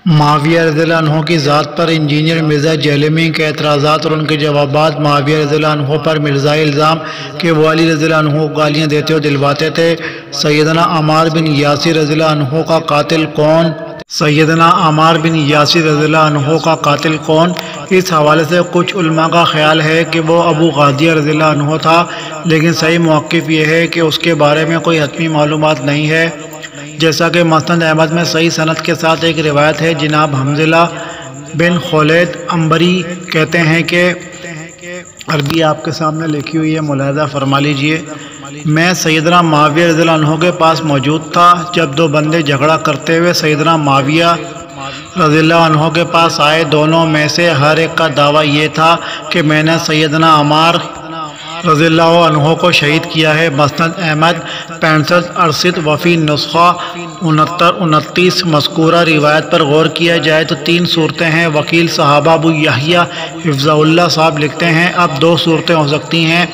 معاویہ رضی اللہ عنہ کی ذات پر انجینئر مرزا جہلمی کے اعتراضات اور ان کے جوابات۔ معاویہ رضی اللہ عنہ پر مرزائی الزام کہ وہ علی رضی اللہ عنہ کو گالیاں دیتے اور دلواتے تھے۔ سیدنا عمار بن یاسر رضی اللہ عنہ کا قاتل کون؟ سیدنا عمار بن یاسر رضی اللہ عنہ کا قاتل کون؟ اس حوالے سے کچھ علماء کا خیال ہے کہ وہ ابو غادیہ رضی اللہ عنہ تھا، لیکن صحیح موقف یہ ہے کہ اس کے بارے میں کوئی حتمی معلومات نہیں ہے، جیسا کہ مسند احمد میں صحیح سند کے ساتھ ایک روایت ہے۔ جناب حنظلہ بن خولید عنبری کہتے ہیں کہ عربی آپ کے سامنے لکھی ہوئی ہے، ملاحظہ فرما لیجئے۔ میں سیدنا معاویہ رضی اللہ عنہ کے پاس موجود تھا جب دو بندے جھگڑا کرتے ہوئے سیدنا معاویہ رضی اللہ عنہ کے پاس آئے۔ دونوں میں سے ہر ایک کا دعویٰ یہ تھا کہ میں نے سیدنا عمار رضی اللہ عنہ کو شہید کیا ہے۔ مسند احمد 6568 وفی نسخہ 6929 مذکورہ روایت پر غور کیا جائے تو 3 صورتیں ہیں۔ وکیل صحابہ ابو یحییٰ حفظہ اللہ صاحب لکھتے ہیں اب 2 صورتیں ہو سکتی ہیں،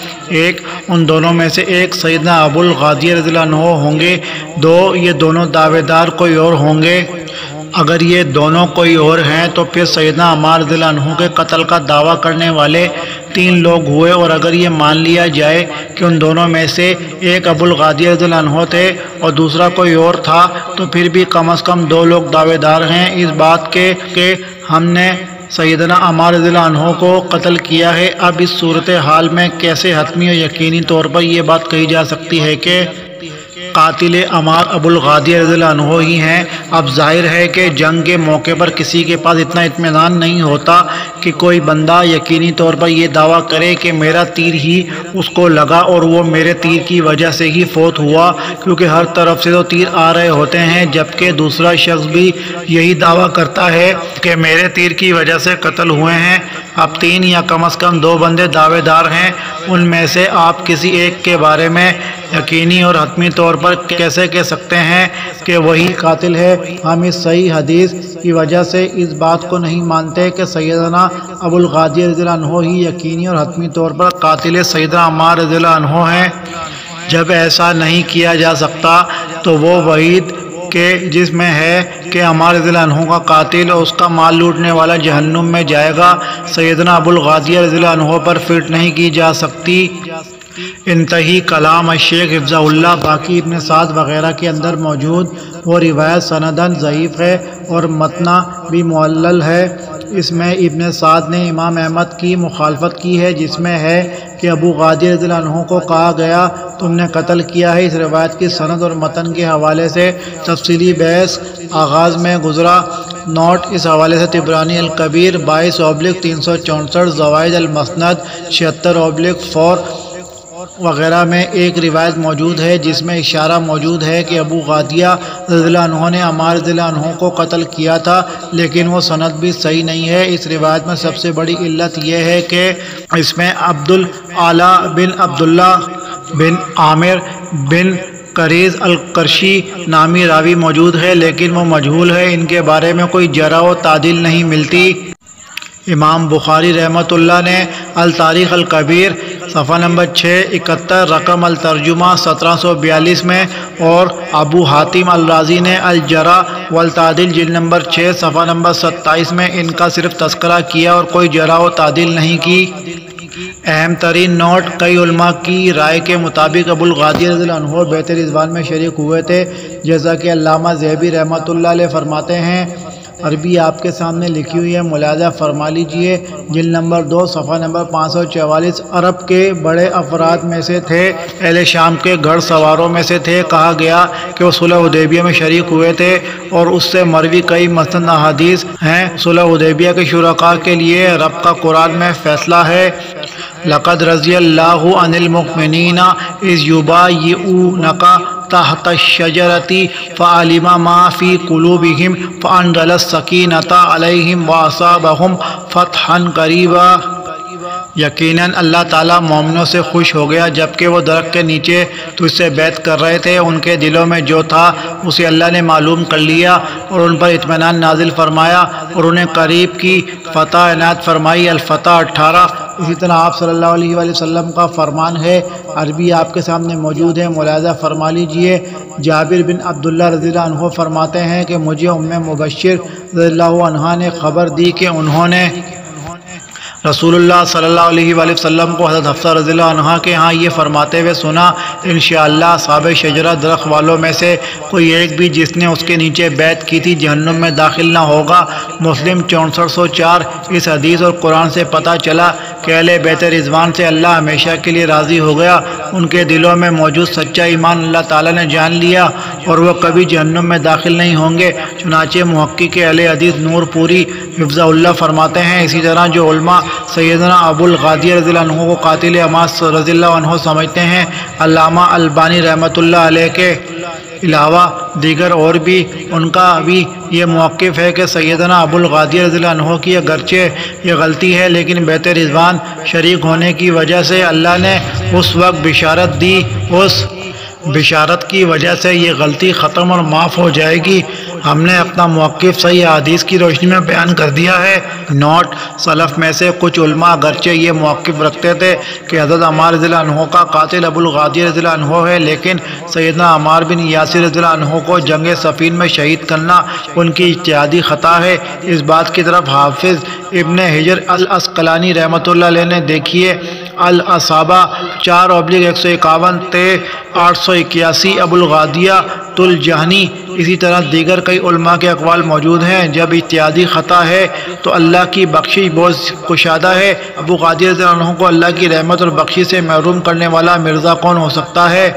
ایک ان دونوں میں سے ایک سیدنا ابو الغادیہ رضی اللہ عنہ ہوں گے، 2 یہ دونوں دعوے دار کوئی اور ہوں گے۔ اگر یہ دونوں کوئی اور ہیں تو پھر سیدنا عمار رضی اللہ عنہ کے قتل کا دعویٰ کرنے والے 3 لوگ ہوئے، اور اگر یہ مان لیا جائے کہ ان دونوں میں سے ایک ابو الغادیہ رضی اللہ عنہ تھے اور دوسرا کوئی اور تھا تو پھر بھی کم از کم 2 لوگ دعوے دار ہیں اس بات کے کہ ہم نے سیدنا عمار رضی اللہ عنہ کو قتل کیا ہے۔ اب اس صورتحال میں کیسے حتمی اور یقینی طور پر یہ بات کہی جا سکتی ہے کہ قاتل عمار ابو الغادیہ رضی اللہ عنہ ہی ہیں؟ اب ظاہر ہے کہ جنگ کے موقع پر کسی کے پاس اتنا اطمینان نہیں ہوتا کہ کوئی بندہ یقینی طور پر یہ دعویٰ کرے کہ میرا تیر ہی اس کو لگا اور وہ میرے تیر کی وجہ سے ہی فوت ہوا، کیونکہ ہر طرف سے تو تیر آ رہے ہوتے ہیں، جبکہ دوسرا شخص بھی یہی دعویٰ کرتا ہے کہ میرے تیر کی وجہ سے قتل ہوئے ہیں۔ اب 3 یا کم از کم 2 بندے دعوے دار ہیں، ان میں سے آپ کسی ایک کے بارے میں یقینی اور حتمی طور پر کیسے کہہ سکتے ہیں کہ وہی قاتل ہے؟ ہم اس صحیح حدیث کی وجہ سے اس بات کو نہیں مانتے کہ سیدنا ابو الغادیہ رضی اللہ عنہ ہی یقینی اور حتمی طور پر قاتل سیدنا عمار رضی اللہ عنہ ہیں۔ جب ایسا نہیں کیا جا سکتا تو وہ وعید کہ جس میں ہے کہ عمار رضی اللہ عنہ کا قاتل اور اس کا مال لوٹنے والا جہنم میں جائے گا، سیدنا ابو الغادیہ رضی اللہ عنہ پر فٹ نہیں کی جا سکتی۔ انتہی کلام الشیخ حفظہ اللہ۔ باقی ابن سعد وغیرہ کے اندر موجود وہ روایت سنداً ضعیف ہے اور متنا بھی معلل ہے۔ اس میں ابن سعد نے امام احمد کی مخالفت کی ہے، جس میں ہے کہ ابو غادیہ رضی اللہ عنہ کو کہا گیا تم نے قتل کیا ہے۔ اس روایت کی سند اور متن کے حوالے سے تفصیلی بحث آغاز میں گزرا۔ نوٹ اس حوالے سے طبرانی الکبیر 22/364، زوائد المسند 76/4 وغیرہ میں ایک روایت موجود ہے جس میں اشارہ موجود ہے کہ ابو غادیہ رضی اللہ عنہ نے عمار رضی اللہ عنہ کو قتل کیا تھا، لیکن وہ سند بھی صحیح نہیں ہے۔ اس روایت میں سب سے بڑی علت یہ ہے کہ اس میں عبد الاعلی بن عبداللہ بن عامر بن قریظ القرشی نامی راوی موجود ہے، لیکن وہ مجہول ہے، ان کے بارے میں کوئی جرح و تعدیل نہیں ملتی۔ امام بخاری رحمۃ اللہ نے التاریخ الکبیر صفحہ نمبر 671 رقم الترجمہ 1742 میں، اور ابو حاتم الرازی نے الجرح والتعدیل جلد نمبر 6 صفحہ نمبر 27 میں ان کا صرف تذکرہ کیا اور کوئی جرح و تعدیل نہیں کی۔ اہم ترین نوٹ، کئی علماء کی رائے کے مطابق ابو الغادیہ رضی اللہ عنہ بیعت رضوان میں شریک ہوئے تھے، جیسا کہ علامہ ذہبی رحمۃ اللہ علیہ فرماتے ہیں۔ عربی آپ کے سامنے لکھی ہوئی ہے، ملاحظہ فرما لیجئے۔ جلد نمبر 2 صفحہ نمبر 544 عرب کے بڑے افراد میں سے تھے، اہل شام کے گھڑ سواروں میں سے تھے۔ کہا گیا کہ وہ صلح حدیبیہ میں شریک ہوئے تھے اور اس سے مروی کئی مسند احادیث ہیں۔ صلح حدیبیہ کے شرکاء کے لیے رب کا قرآن میں فیصلہ ہے، لقد رضی اللہ عن المؤمنین اذ یبایعونک تحت الشجرۃ فعلم ما فی قلوبہم فانزل السکینۃ علیہم واصابہم فتحا قریبا۔ یقیناً اللہ تعالیٰ مومنوں سے خوش ہو گیا جبکہ وہ درخت کے نیچے تجھ سے بیعت کر رہے تھے، ان کے دلوں میں جو تھا اسے اللہ نے معلوم کر لیا اور ان پر اطمینان نازل فرمایا اور انہیں قریب کی فتح عنایت فرمائی۔ الفتح 18 اسی طرح آپ صلی اللہ علیہ وآلہ وسلم کا فرمان ہے، عربی آپ کے سامنے موجود ہے، ملاحظہ فرما لیجئے۔ جابر بن عبداللہ رضی اللہ عنہ فرماتے ہیں کہ مجھے ام مبشر رضی اللہ عنہا نے خبر دی کہ انہوں نے رسول اللہ صلی اللہ علیہ وآلہ وسلم کو حضرت حفصہ رضی اللہ عنہا کے ہاں یہ فرماتے ہوئے سنا، انشاءاللہ اصحاب شجرہ درخت والوں میں سے کوئی ایک بھی جس نے اس کے نیچے بیعت کی تھی جہنم میں داخل نہ ہوگا۔ مسلم 6404۔ اس حدیث اور قرآن سے پتہ چلا کہ اہل بیت رضوان سے اللہ ہمیشہ کے لیے راضی ہو گیا، ان کے دلوں میں موجود سچا ایمان اللہ تعالیٰ نے جان لیا اور وہ کبھی جہنم میں داخل نہیں ہوں گے۔ چنانچہ محقق اہل حدیث نور پوری حفظہ اللہ فرماتے ہیں، اسی طرح جو علماء سیدنا ابو الغادیہ رضی اللہ عنہ کو قاتل عماس رضی اللہ عنہ سمجھتے ہیں، علامہ البانی رحمۃ اللہ علیہ کے علاوہ دیگر اور بھی ان کا بھی یہ موقف ہے کہ سیدنا ابو الغادیہ رضی اللہ عنہ کی اگرچہ یہ غلطی ہے لیکن بیت رضوان شریک ہونے کی وجہ سے اللہ نے اس وقت بشارت دی، اس بشارت کی وجہ سے یہ غلطی ختم اور معاف ہو جائے گی۔ ہم نے اپنا موقف صحیح حدیث کی روشنی میں بیان کر دیا ہے۔ نوٹ: سلف میں سے کچھ علماء اگرچہ یہ موقف رکھتے تھے کہ حضرت عمار رضی اللہ عنہ کا قاتل ابو الغادیہ رضی اللہ عنہ ہے، لیکن سیدنا عمار بن یاسر رضی اللہ عنہ کو جنگ صفین میں شہید کرنا ان کی اجتہادی خطا ہے۔ اس بات کی طرف حافظ ابن حجر العسقلانی رحمۃ اللہ علیہ نے دیکھیے الاصابہ 4/151 تے 881 ابو الغادیہ الجہنی۔ اسی طرح دیگر کئی علماء کے اقوال موجود ہیں۔ جب اجتہادی خطا ہے تو اللہ کی بخشش بہت کشادہ ہے۔ ابو غادیہ رضی اللہ عنہ کو اللہ کی رحمت اور بخشش سے محروم کرنے والا مرزا کون ہو سکتا ہے؟